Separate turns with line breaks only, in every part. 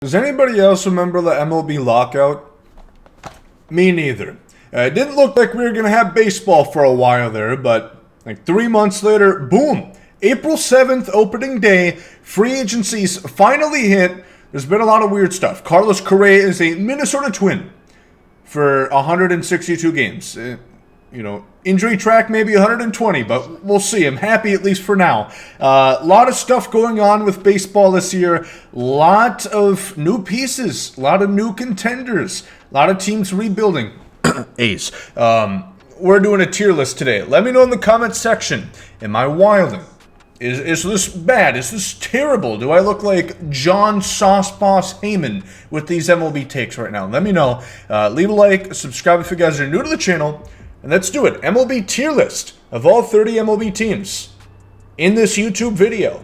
Does anybody else remember the MLB lockout? Me neither. It didn't look like we were going to have baseball for a while there, but like 3 months later, boom! April 7th, opening day, free agencies finally hit. There's been a lot of weird stuff. Carlos Correa is a Minnesota Twin for 162 games. Injury track maybe 120, but we'll see. I'm happy at least for now. A lot of stuff going on with baseball this year. Lot of new pieces, a lot of new contenders, a lot of teams rebuilding. A's. We're doing a tier list today. Let me know in the comments section. Am I wilding? Is this bad? Is this terrible? Do I look like John Sauce-Boss Heyman with these MLB takes right now? Let me know. Leave a like, subscribe if you guys are new to the channel. And let's do it. MLB tier list of all 30 MLB teams in this YouTube video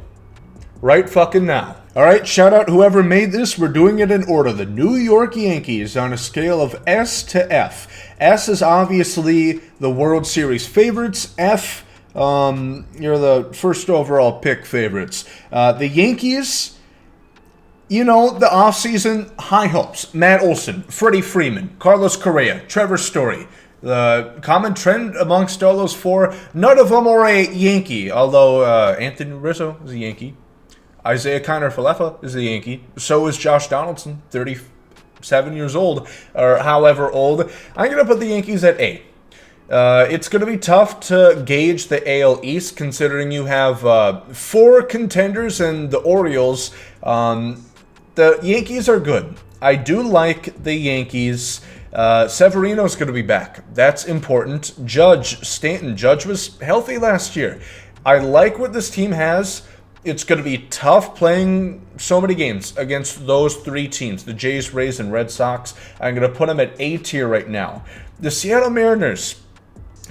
right fucking now. All right, shout out whoever made this. We're doing it in order. The New York Yankees on a scale of S to F. S is obviously the World Series favorites. F, you're the first overall pick favorites. The Yankees, the offseason high hopes. Matt Olson, Freddie Freeman, Carlos Correa, Trevor Story. The common trend amongst all those four, none of them are a Yankee, although Anthony Rizzo is a Yankee. Isaiah Kiner-Falefa is a Yankee. So is Josh Donaldson, 37 years old, or however old. I'm going to put the Yankees at A. It's going to be tough to gauge the AL East, considering you have 4 contenders and the Orioles. The Yankees are good. I do like the Yankees. Severino's going to be back. That's important. Stanton. Judge was healthy last year. I like what this team has. It's going to be tough playing so many games against those 3 teams, the Jays, Rays, and Red Sox. I'm going to put them at A tier right now. The Seattle Mariners.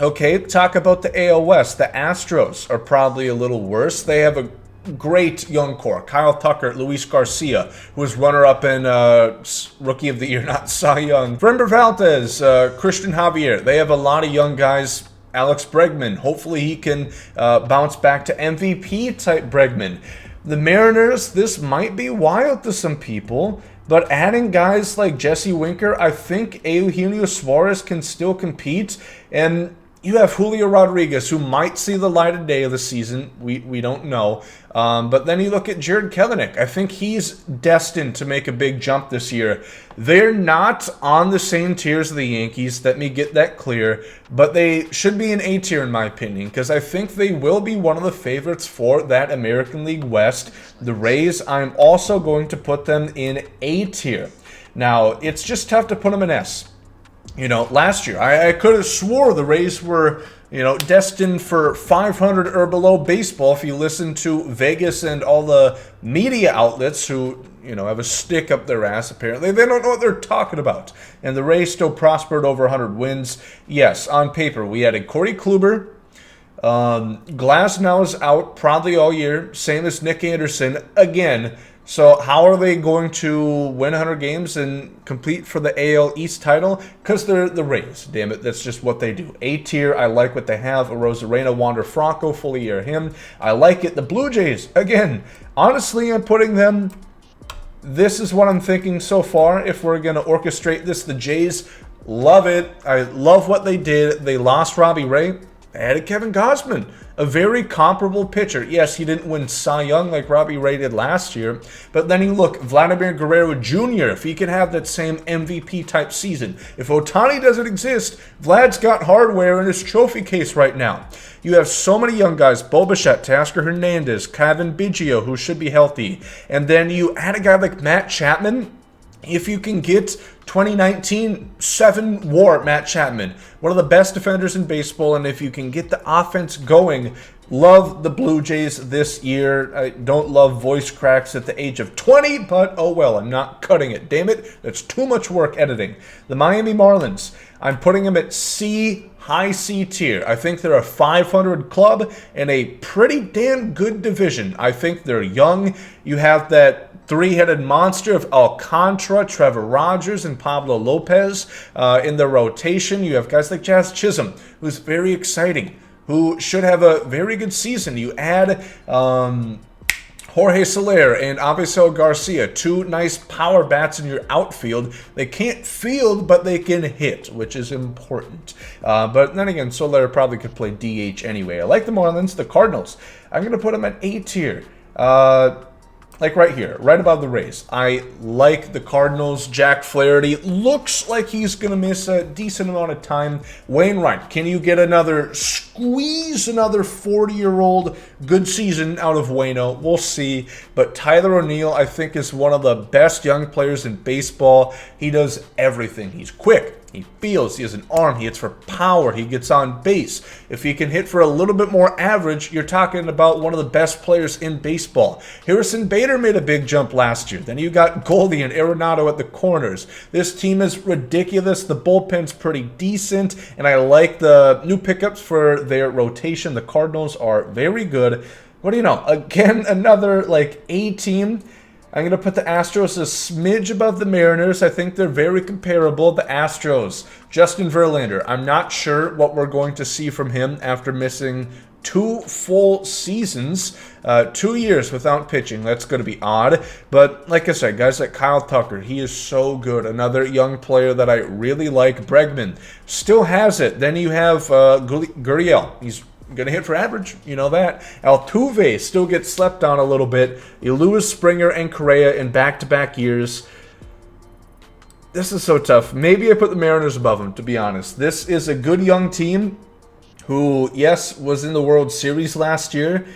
Okay, talk about the AL West. The Astros are probably a little worse. They have a great young core. Kyle Tucker, Luis Garcia, who was runner-up in Rookie of the Year, not Cy Young. Framber Valdez, Christian Javier. They have a lot of young guys. Alex Bregman. Hopefully he can bounce back to MVP-type Bregman. The Mariners, this might be wild to some people, but adding guys like Jesse Winker, I think Eugenio Suarez can still compete, and you have Julio Rodriguez, who might see the light of day of the season. We don't know. But then you look at Jared Kelenic. I think he's destined to make a big jump this year. They're not on the same tiers of the Yankees. Let me get that clear. But they should be an A tier, in my opinion, because I think they will be one of the favorites for that American League West. The Rays, I'm also going to put them in A tier. Now, it's just tough to put them in S. Last year, I could have swore the Rays were, destined for 500 or below baseball if you listen to Vegas and all the media outlets who, have a stick up their ass, apparently. They don't know what they're talking about. And the Rays still prospered over 100 wins. Yes, on paper, we added Corey Kluber. Glasnow is out probably all year, same as Nick Anderson again. So how are they going to win 100 games and compete for the AL East title? Because they're the Rays, damn it. That's just what they do. A tier, I like what they have. Rosarena, Wander Franco, fully year him. I like it. The Blue Jays, again, honestly, I'm putting them... This is what I'm thinking so far. If we're going to orchestrate this, the Jays, love it. I love what they did. They lost Robbie Ray. They added Kevin Gausman, a very comparable pitcher. Yes, he didn't win Cy Young like Robbie Ray did last year, but then you look, Vladimir Guerrero Jr., if he can have that same MVP-type season. If Ohtani doesn't exist, Vlad's got hardware in his trophy case right now. You have so many young guys, Bo Bichette, Tasker Hernandez, Kevin Biggio, who should be healthy, and then you add a guy like Matt Chapman. If you can get 2019 7 WAR Matt Chapman, one of the best defenders in baseball, and if you can get the offense going, love the Blue Jays this year. I don't love voice cracks at the age of 20, but oh well, I'm not cutting it. Damn it, that's too much work editing. The Miami Marlins, I'm putting them at C, high C tier. I think they're a 500 club and a pretty damn good division. I think they're young. You have that 3-headed monster of Alcantara, Trevor Rogers, and Pablo Lopez in the rotation. You have guys like Jazz Chisholm, who's very exciting, who should have a very good season. You add Jorge Soler and Avisail Garcia, two nice power bats in your outfield. They can't field, but they can hit, which is important. But then again, Soler probably could play DH anyway. I like the Marlins. The Cardinals, I'm going to put them at A tier. Like right here, right above the Rays. I like the Cardinals. Jack Flaherty looks like he's going to miss a decent amount of time. Wainwright, can you get squeeze another 40-year-old good season out of Waino? We'll see. But Tyler O'Neill, I think, is one of the best young players in baseball. He does everything. He's quick. He fields, he has an arm, he hits for power, he gets on base. If he can hit for a little bit more average, you're talking about one of the best players in baseball. Harrison Bader made a big jump last year. Then you got Goldie and Arenado at the corners. This team is ridiculous. The bullpen's pretty decent, and I like the new pickups for their rotation. The Cardinals are very good. What do you know? Again, another A team. I'm going to put the Astros a smidge above the Mariners. I think they're very comparable. The Astros, Justin Verlander, I'm not sure what we're going to see from him after missing 2 full seasons, 2 years without pitching. That's going to be odd. But like I said, guys like Kyle Tucker, he is so good. Another young player that I really like. Bregman still has it. Then you have Gurriel. He's going to hit for average, you know that. Altuve still gets slept on a little bit. You lose Springer and Correa in back-to-back years. This is so tough. Maybe I put the Mariners above them, to be honest. This is a good young team who, yes, was in the World Series last year,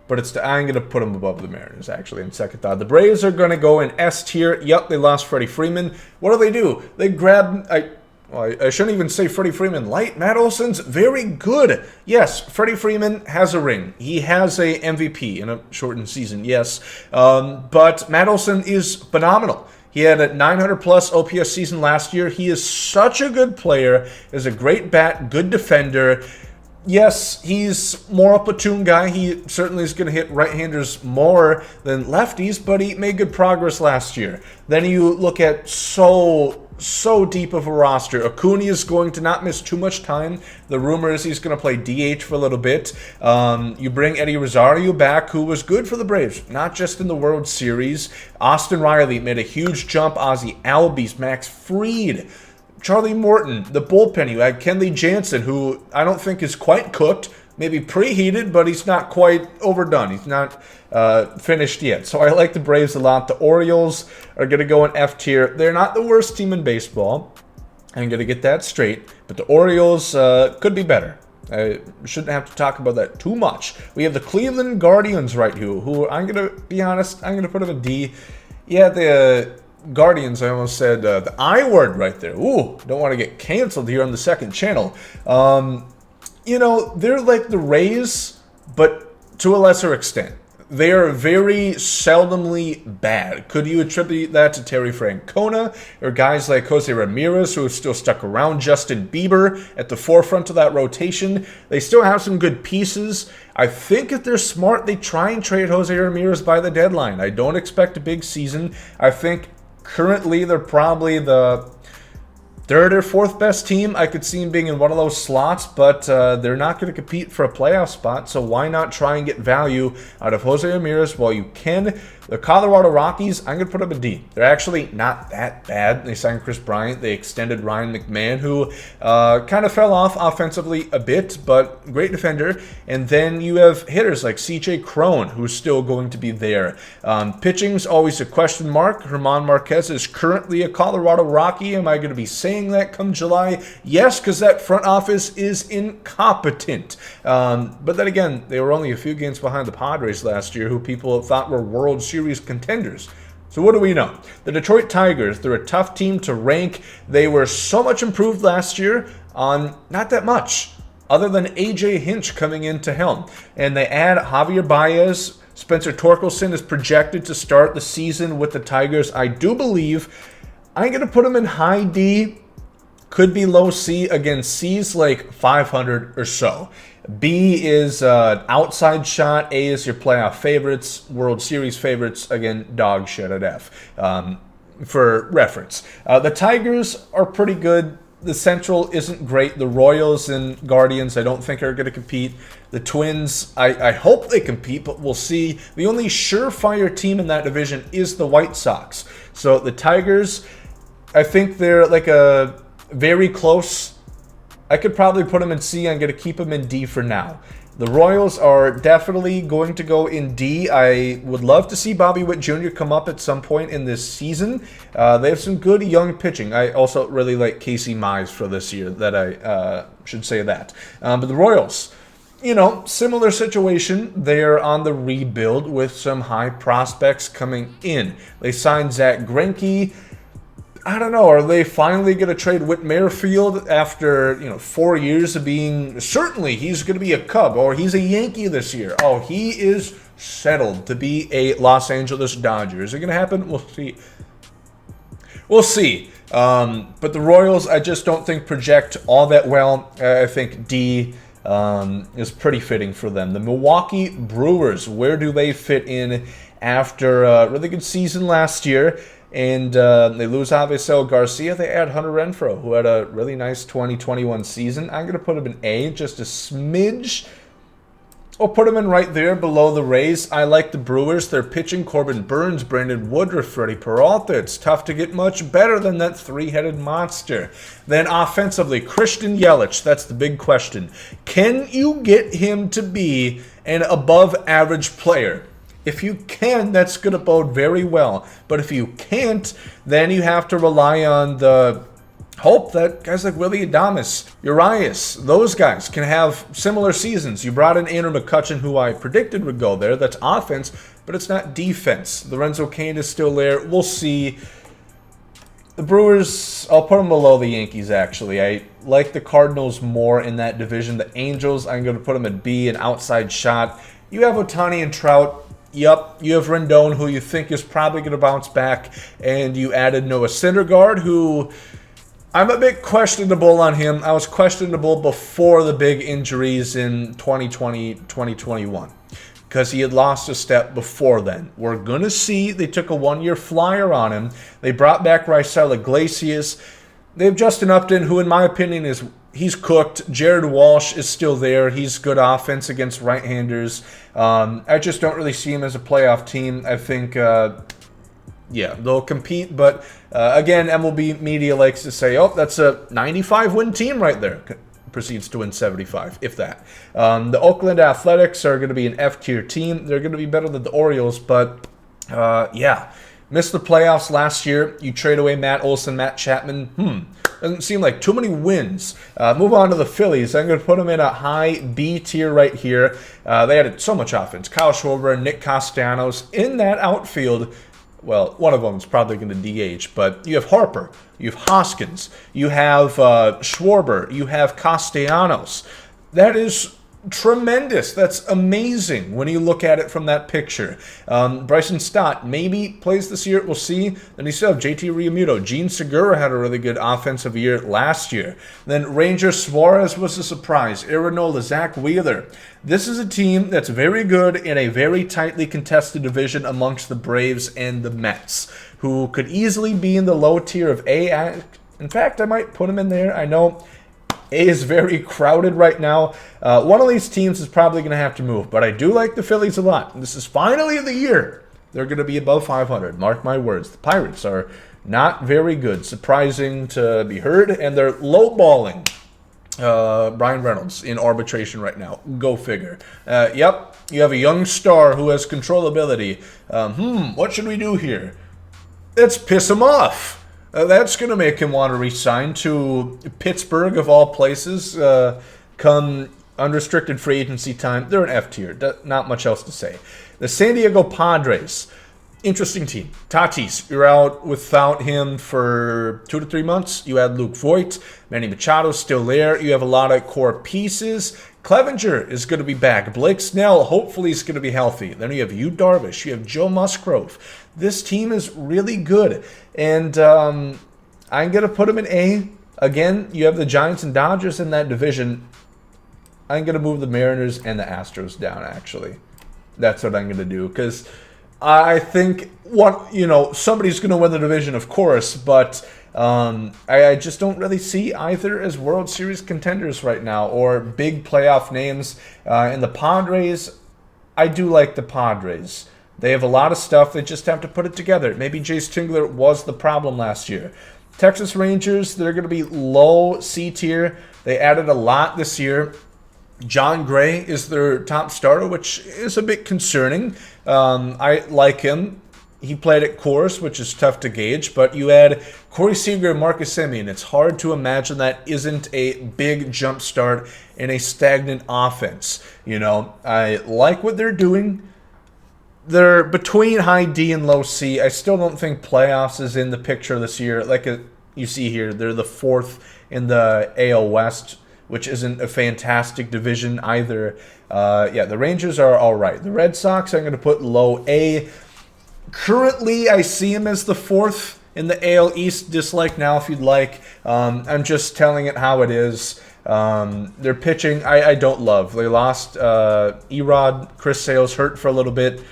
but I'm going to put them above the Mariners, actually, in second thought. The Braves are going to go in S tier. Yep, they lost Freddie Freeman. What do? They grab... I shouldn't even say Freddie Freeman light. Matt Olson's very good. Yes, Freddie Freeman has a ring. He has a MVP in a shortened season, yes. But Matt Olson is phenomenal. He had a 900-plus OPS season last year. He is such a good player. Is a great bat, good defender. Yes, he's more a platoon guy. He certainly is going to hit right-handers more than lefties, but he made good progress last year. Then you look at so deep of a roster. Acuna is going to not miss too much time. The rumor is he's going to play DH for a little bit. You bring Eddie Rosario back, who was good for the Braves, not just in the World Series. Austin Riley made a huge jump. Ozzie Albies, Max Fried, Charlie Morton, the bullpen. You had Kenley Jansen, who I don't think is quite cooked. Maybe preheated, but he's not quite overdone. He's not finished yet. So I like the Braves a lot. The Orioles are going to go in F tier. They're not the worst team in baseball. I'm going to get that straight. But the Orioles could be better. I shouldn't have to talk about that too much. We have the Cleveland Guardians right here, who I'm going to be honest, I'm going to put them a D. Yeah, the Guardians, I almost said the I word right there. Ooh, don't want to get canceled here on the second channel. You know, they're like the Rays, but to a lesser extent. They are very seldomly bad. Could you attribute that to Terry Francona or guys like Jose Ramirez who have still stuck around? Justin Bieber at the forefront of that rotation. They still have some good pieces. I think if they're smart, they try and trade Jose Ramirez by the deadline. I don't expect a big season. I think currently they're probably the third or fourth best team. I could see them being in one of those slots, but they're not going to compete for a playoff spot, so why not try and get value out of Jose Ramirez while you can? The Colorado Rockies, I'm going to put up a D. They're actually not that bad. They signed Chris Bryant. They extended Ryan McMahon, who kind of fell off offensively a bit, but great defender. And then you have hitters like C.J. Cron, who's still going to be there. Pitching's always a question mark. German Marquez is currently a Colorado Rocky. Am I going to be saying that come July? Yes, because that front office is incompetent. But then again, they were only a few games behind the Padres last year, who people thought were World Series contenders. So what do we know? The Detroit Tigers, they're a tough team to rank. They were so much improved last year on not that much, other than A.J. Hinch coming into helm. And they add Javier Baez. Spencer Torkelson is projected to start the season with the Tigers. I do believe I'm going to put him in high D. Could be low C. Again, C's like 500 or so. B is outside shot. A is your playoff favorites. World Series favorites. Again, dog shit at F. For reference. The Tigers are pretty good. the Central isn't great. The Royals and Guardians, I don't think are going to compete. The Twins, I hope they compete, but we'll see. The only surefire team in that division is the White Sox. So the Tigers, I think they're like a very close. I could probably put them in C. I'm going to keep them in D for now. The Royals are definitely going to go in D. I would love to see Bobby Witt Jr. come up at some point in this season. They have some good young pitching. I also really like Casey Mize for this year. That I should say that. But the Royals, similar situation. They're on the rebuild with some high prospects coming in. They signed Zach Greinke. I don't know. Are they finally going to trade Whit Merrifield after 4 years of being? Certainly, he's going to be a Cub or he's a Yankee this year. Oh, he is settled to be a Los Angeles Dodger. Is it going to happen? We'll see. We'll see. But the Royals, I just don't think project all that well. I think D is pretty fitting for them. The Milwaukee Brewers, where do they fit in after a really good season last year? And they lose Avisail Garcia. They add Hunter Renfroe, who had a really nice 2021 season. I'm going to put him in A, just a smidge. I'll put him in right there below the Rays. I like the Brewers. They're pitching Corbin Burns, Brandon Woodruff, Freddie Peralta. It's tough to get much better than that three-headed monster. Then offensively, Christian Yelich. That's the big question. Can you get him to be an above-average player? If you can, that's going to bode very well. But if you can't, then you have to rely on the hope that guys like Willie Adames, Urias, those guys can have similar seasons. You brought in Andrew McCutchen, who I predicted would go there. That's offense, but it's not defense. Lorenzo Cain is still there. We'll see. The Brewers, I'll put them below the Yankees, actually. I like the Cardinals more in that division. The Angels, I'm going to put them at B, an outside shot. You have Ohtani and Trout. Yep, you have Rendon, who you think is probably going to bounce back, and you added Noah Syndergaard, who I'm a bit questionable on him. I was questionable before the big injuries in 2020, 2021, because he had lost a step before then. We're going to see. They took a one-year flyer on him. They brought back Raisel Iglesias. They have Justin Upton, who in my opinion he's cooked. Jared Walsh is still there. He's good offense against right-handers. I just don't really see him as a playoff team. I think, they'll compete. But, again, MLB media likes to say, oh, that's a 95-win team right there. Proceeds to win 75, if that. The Oakland Athletics are going to be an F-tier team. They're going to be better than the Orioles. But, missed the playoffs last year. You trade away Matt Olson, Matt Chapman. Doesn't seem like too many wins. Move on to the Phillies. I'm going to put them in a high B tier right here. They added so much offense. Kyle Schwarber and Nick Castellanos in that outfield. Well, one of them is probably going to DH, but you have Harper, you have Hoskins, you have Schwarber, you have Castellanos. That is tremendous. That's amazing when you look at it from that picture. Bryson Stott maybe plays this year. We'll see. Then you still have JT Realmuto. Gene Segura had a really good offensive year last year. Then Ranger Suarez was a surprise. Aaron Nola, Zach Wheeler. This is a team that's very good in a very tightly contested division amongst the Braves and the Mets, who could easily be in the low tier of A. In fact, I might put them in there. I know A is very crowded right now. One of these teams is probably going to have to move, but I do like the Phillies a lot. This is finally the year they're going to be above 500. Mark my words. The Pirates are not very good. Surprising to be heard, and they're lowballing Brian Reynolds in arbitration right now. Go figure. Yep, you have a young star who has controllability. What should we do here? Let's piss him off. That's going to make him want to resign to Pittsburgh, of all places, come unrestricted free agency time. They're an F tier. Not much else to say. The San Diego Padres, interesting team. Tatis, you're out without him for 2 to 3 months. You had Luke Voigt. Manny Machado's still there. You have a lot of core pieces. Clevenger is going to be back. Blake Snell, hopefully, is going to be healthy. Then you have Yu Darvish. You have Joe Musgrove. This team is really good. And I'm going to put them in A. Again, you have the Giants and Dodgers in that division. I'm going to move the Mariners and the Astros down, actually. That's what I'm going to do. Because I think somebody's going to win the division, of course. But I just don't really see either as World Series contenders right now or big playoff names. And the Padres, I do like the Padres. They have a lot of stuff. They just have to put it together. Maybe Jace Tingler was the problem last year. Texas Rangers, they're going to be low C tier. They added a lot this year. John Gray is their top starter, which is a bit concerning. I like him. He played at Coors, which is tough to gauge, but you add Corey Seager and Marcus Semien. It's hard to imagine that isn't a big jump start in a stagnant offense. You know, I like what they're doing. They're between high D and low C. I still don't think playoffs is in the picture this year. Like you see here, they're the 4th in the AL West, which isn't a fantastic division either. Yeah, the Rangers are all right. The Red Sox, I'm going to put low A. Currently, I see him as the 4th in the AL East. Dislike now if you'd like. I'm just telling it how it is. Their pitching, I don't love. They lost Erod. Chris Sale's hurt for a little bit.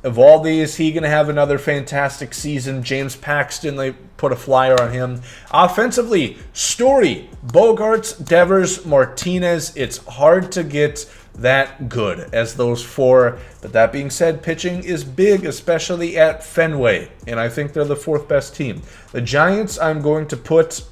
Evaldi, is he going to have another fantastic season? James Paxton, they put a flyer on him. Offensively, Story, Bogarts, Devers, Martinez. It's hard to get that good as those 4. But that being said, pitching is big, especially at Fenway. And I think they're the 4th best team. The Giants, I'm going to put...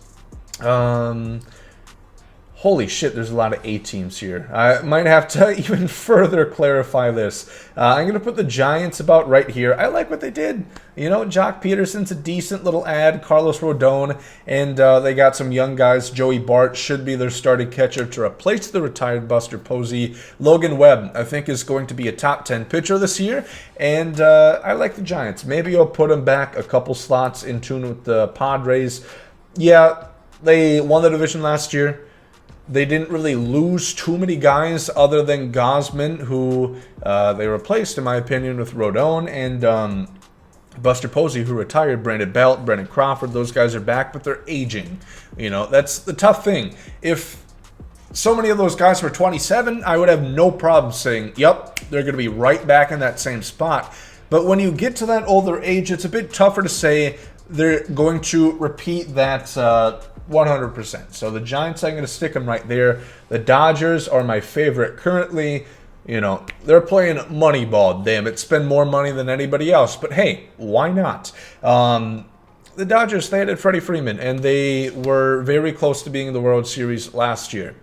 Holy shit, there's a lot of A teams here. I might have to even further clarify this. I'm going to put the Giants about right here. I like what they did. You know, Jock Peterson's a decent little ad. Carlos Rodon, and they got some young guys. Joey Bart should be their starting catcher to replace the retired Buster Posey. Logan Webb, I think, is going to be a top 10 pitcher this year, and I like the Giants. Maybe I'll put them back a couple slots in tune with the Padres. Yeah, they won the division last year. They didn't really lose too many guys other than Gosman, who they replaced, in my opinion, with Rodon and Buster Posey, who retired. Brandon Belt, Brendan Crawford, those guys are back, but they're aging. You know, that's the tough thing. If so many of those guys were 27, I would have no problem saying, yep, they're going to be right back in that same spot. But when you get to that older age, it's a bit tougher to say they're going to repeat that 100%. So the Giants, I'm going to stick them right there. The Dodgers are my favorite currently. You know, they're playing Moneyball, damn it. Spend more money than anybody else. But hey, why not? The Dodgers, they added Freddie Freeman, and they were very close to being in the World Series last year.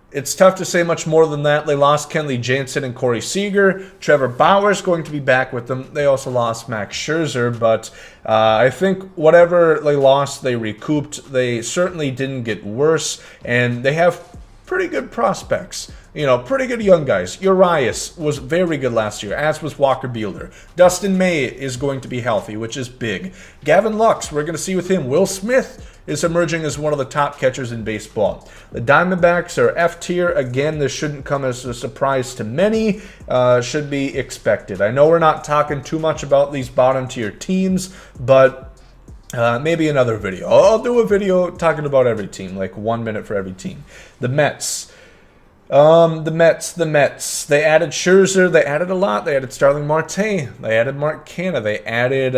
It's tough to say much more than that. They lost Kenley Jansen and Corey Seager. Trevor Bauer's going to be back with them. They also lost Max Scherzer, but I think whatever they lost, they recouped. They certainly didn't get worse, and they have pretty good prospects. You know, pretty good young guys. Urias was very good last year, as was Walker Buehler. Dustin May is going to be healthy, which is big. Gavin Lux, we're going to see with him. Will Smith is emerging as one of the top catchers in baseball. The Diamondbacks are F tier. Again, this shouldn't come as a surprise to many. Should be expected. I know we're not talking too much about these bottom tier teams, but maybe another video. I'll do a video talking about every team, like 1 minute for every team. The Mets. The Mets. They added Scherzer. They added a lot. They added Starling Marte. They added Mark Canha. They added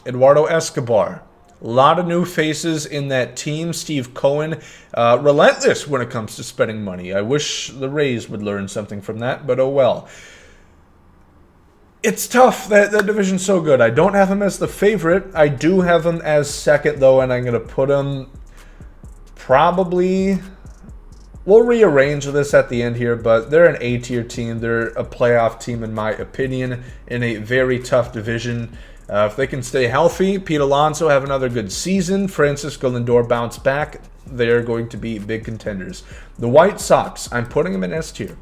Eduardo Escobar. A lot of new faces in that team. Steve Cohen, relentless when it comes to spending money. I wish the Rays would learn something from that, but oh well. It's tough. That division's so good. I don't have him as the favorite. I do have him as second, though, and I'm going to put him probably... We'll rearrange this at the end here, but they're an A-tier team. They're a playoff team, in my opinion, in a very tough division. If they can stay healthy, Pete Alonso have another good season, Francisco Lindor bounce back, they're going to be big contenders. The White Sox, I'm putting them in S tier.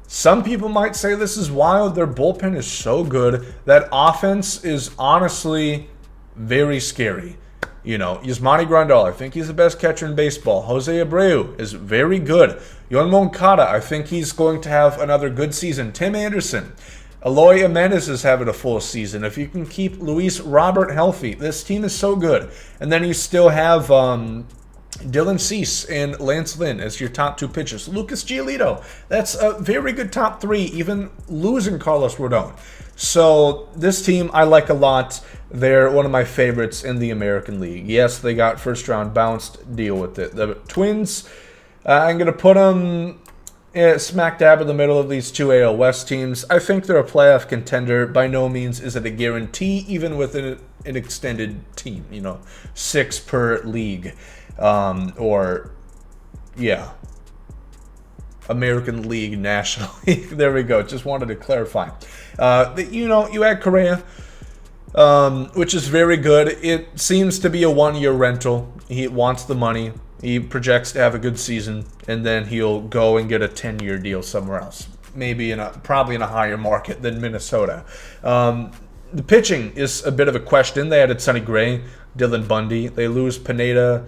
Some people might say this is wild. Their bullpen is so good. That offense is honestly very scary. You know, Yasmani Grandal, I think he's the best catcher in baseball. Jose Abreu is very good. Yoan Moncada, I think he's going to have another good season. Tim Anderson. Eloy Jimenez is having a full season. If you can keep Luis Robert healthy, this team is so good. And then you still have Dylan Cease and Lance Lynn as your top 2 pitchers. Lucas Giolito, that's a very good top 3, even losing Carlos Rodon. So this team I like a lot. they're one of my favorites in the American League. Yes, they got first round bounced. Deal with it. The Twins, I'm going to put them smack dab in the middle of these two AL West teams. I think they're a playoff contender. By no means is it a guarantee, even with an extended team. 6 per league. American League, National League. There we go. Just wanted to clarify. You add Correa, which is very good. It seems to be a 1-year rental. He wants the money. He projects to have a good season, and then he'll go and get a 10-year deal somewhere else. Maybe probably in a higher market than Minnesota. The pitching is a bit of a question. They added Sonny Gray, Dylan Bundy. They lose Pineda.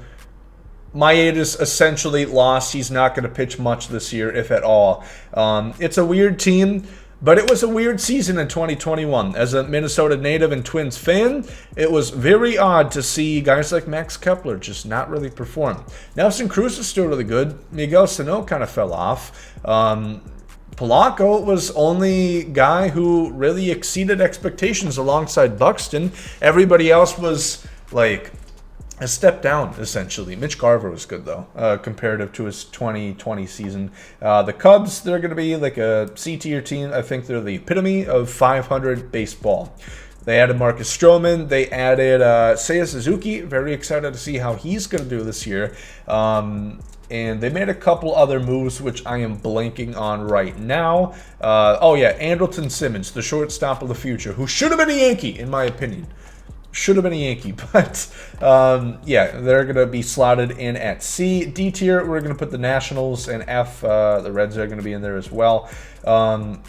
Maeda's essentially lost. He's not going to pitch much this year, if at all. It's a weird team, but it was a weird season in 2021. As a Minnesota native and Twins fan, it was very odd to see guys like Max Kepler just not really perform. Nelson Cruz is still really good. Miguel Sano kind of fell off. Polanco was only guy who really exceeded expectations alongside Buxton. Everybody else was like a step down, essentially. Mitch Garver was good, though, comparative to his 2020 season. The Cubs, they're going to be like a C-tier team. I think they're the epitome of 500 baseball. They added Marcus Stroman. They added Seiya Suzuki. Very excited to see how he's going to do this year. And they made a couple other moves, which I am blanking on right now. Andrelton Simmons, the shortstop of the future, who should have been a Yankee, in my opinion. Should have been a Yankee, but they're going to be slotted in at C. D tier, we're going to put the Nationals, and F, the Reds are going to be in there as well. The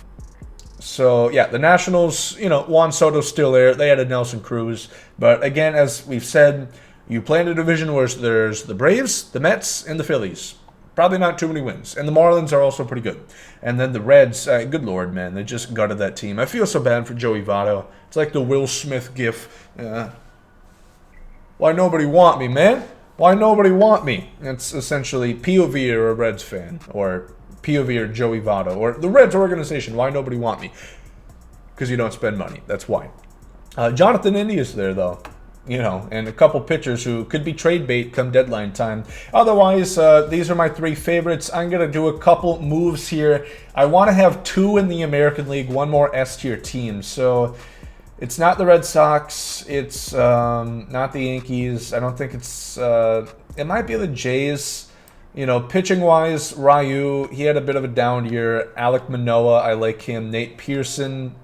Nationals, Juan Soto's still there. They added Nelson Cruz. But again, as we've said, you play in a division where there's the Braves, the Mets, and the Phillies. Probably not too many wins. And the Marlins are also pretty good. And then the Reds, good Lord, man, they just gutted that team. I feel so bad for Joey Votto. It's like the Will Smith gif. Why nobody want me, man? Why nobody want me? It's essentially POV or a Reds fan, or POV or Joey Votto, or the Reds organization. Why nobody want me? Because you don't spend money. That's why. Jonathan India is there, though. And a couple pitchers who could be trade bait come deadline time. Otherwise, these are my 3 favorites. I'm going to do a couple moves here. I want to have 2 in the American League, 1 more S-tier team. So it's not the Red Sox. It's not the Yankees. I don't think it's... it might be the Jays. Pitching-wise, Ryu, he had a bit of a down year. Alek Manoah, I like him. Nate Pearson...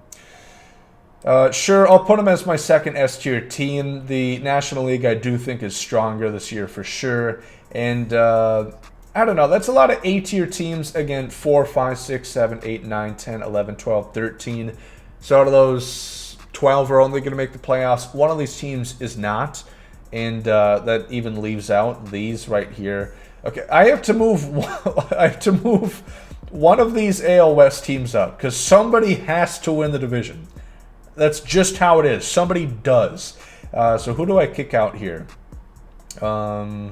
Sure, I'll put them as my second S-tier team. The National League, I do think, is stronger this year for sure. And, I don't know. That's a lot of A-tier teams. Again, 4, 5, 6, 7, 8, 9, 10, 11, 12, 13. So out of those, 12 are only going to make the playoffs. One of these teams is not. And that even leaves out these right here. Okay, I have to move one of these AL West teams up. Because somebody has to win the division. That's just how it is. Somebody does. So who do I kick out here? I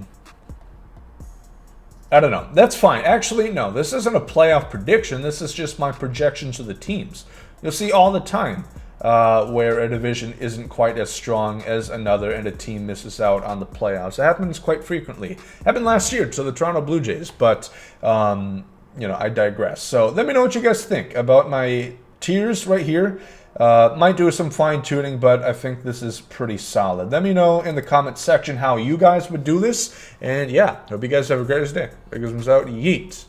don't know. That's fine. Actually, no. This isn't a playoff prediction. This is just my projections of the teams. You'll see all the time where a division isn't quite as strong as another and a team misses out on the playoffs. It happens quite frequently. It happened last year to the Toronto Blue Jays, but, I digress. So let me know what you guys think about my tiers right here. Might do some fine-tuning, but I think this is pretty solid. Let me know in the comment section how you guys would do this. And yeah, hope you guys have a great day. Big ones out. Yeet.